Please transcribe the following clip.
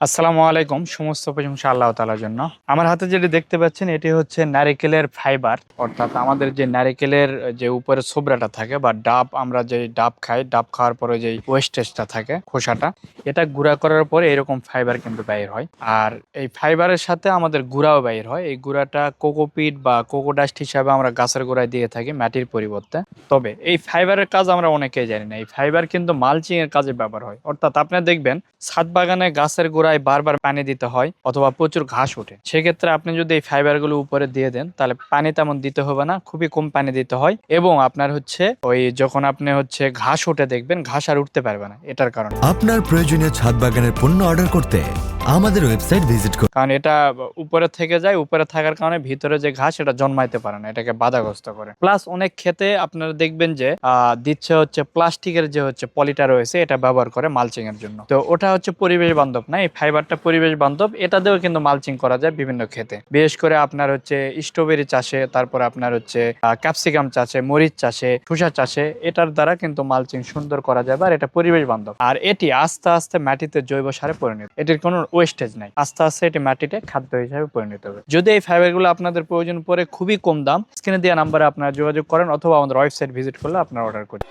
আসসালামু আলাইকুম। সমস্ত প্রশংসা আল্লাহ তাআলার জন্য। আমার হাতে যেটি দেখতে পাচ্ছেন এটি হচ্ছে নারিকেলের ফাইবার, অর্থাৎ আমাদের যে নারিকেলের যে উপরে ছোবড়াটা থাকে বা ডাব, আমরা যে ডাব খাই, ডাব খাওয়ার পরে যে ওয়েস্টেজটা থাকে, খোসাটা, এটা গুঁড়া করার পরে এরকম ফাইবার কিন্তু বাইর হয়। আর এই ফাইবারের সাথে আমাদের গুঁড়াও বাইর হয়। এই গুঁড়াটা কোকোপিট বা কোকোডাস্ট হিসাবে আমরা গাছের গোড়ায় দিয়ে থাকি মাটির পরিবর্তে। তবে এই ফাইবারের কাজ আমরা অনেকেই জানি না। এই ফাইবার কিন্তু মালচিং এর কাজে ব্যবহার হয়। অর্থাৎ আপনি দেখবেন ছাদ বাগানে গাছের গোড়ায় বারবার পানি দিতে হয় অথবা প্রচুর ঘাস ওঠে, সেক্ষেত্রে আপনি যদি এই ফাইবার গুলো উপরে দিয়ে দেন তাহলে পানি তেমন দিতে হবে না, খুবই কম পানি দিতে হয়। এবং আপনার হচ্ছে ওই যখন আপনি হচ্ছে ঘাস ওঠে দেখবেন ঘাস আর উঠতে পারবে না এটার কারণে। আপনার প্রয়োজনীয় ছাদ বাগানের পণ্য অর্ডার করতে আমাদের ওয়েবসাইট ভিজিট করুন। কারণ এটা উপরে থেকে যায়, উপরে থাকার কারণে ভিতরে যে ঘাস এটা জন্মাইতে পারে না, এটাকে বাধাগ্রস্ত করে। প্লাস অনেক ক্ষেতে আপনারা দেখবেন যে দিচ্ছে হচ্ছে প্লাস্টিকের যে হচ্ছে পলিটা রয়েছে, এটা ব্যবহার করে মালচিং এর জন্য। তো ওটা হচ্ছে পরিবেশ বান্ধব না। এই ফাইবারটা পরিবেশ বান্ধব, এটা দিয়েও কিন্তু মালচিং করা যায় বিভিন্ন ক্ষেতে। বিশেষ করে আপনার হচ্ছে স্ট্রবেরি চাষে, তারপর আপনার হচ্ছে ক্যাপসিকাম চাষে, মরিচ চাষে, শসা চাষে এটার দ্বারা কিন্তু মালচিং সুন্দর করা যাবে। আর এটা পরিবেশ বান্ধব, আর এটি আস্তে আস্তে মাটিতে জৈব সারে পরিণত, এটির কোনো ওয়েস্টেজ নাই। আস্তে আস্তে এটি মাটিতে খাদ্য হিসাবে পরিণত হবে। যদি এই ফাইবারগুলো আপনাদের প্রয়োজন পড়ে, খুবই কম দাম, স্ক্রিনে দেওয়া নাম্বারে আপনারা যোগাযোগ করেন অথবা আমাদের ওয়েবসাইট ভিজিট করলে আপনারা অর্ডার করেন।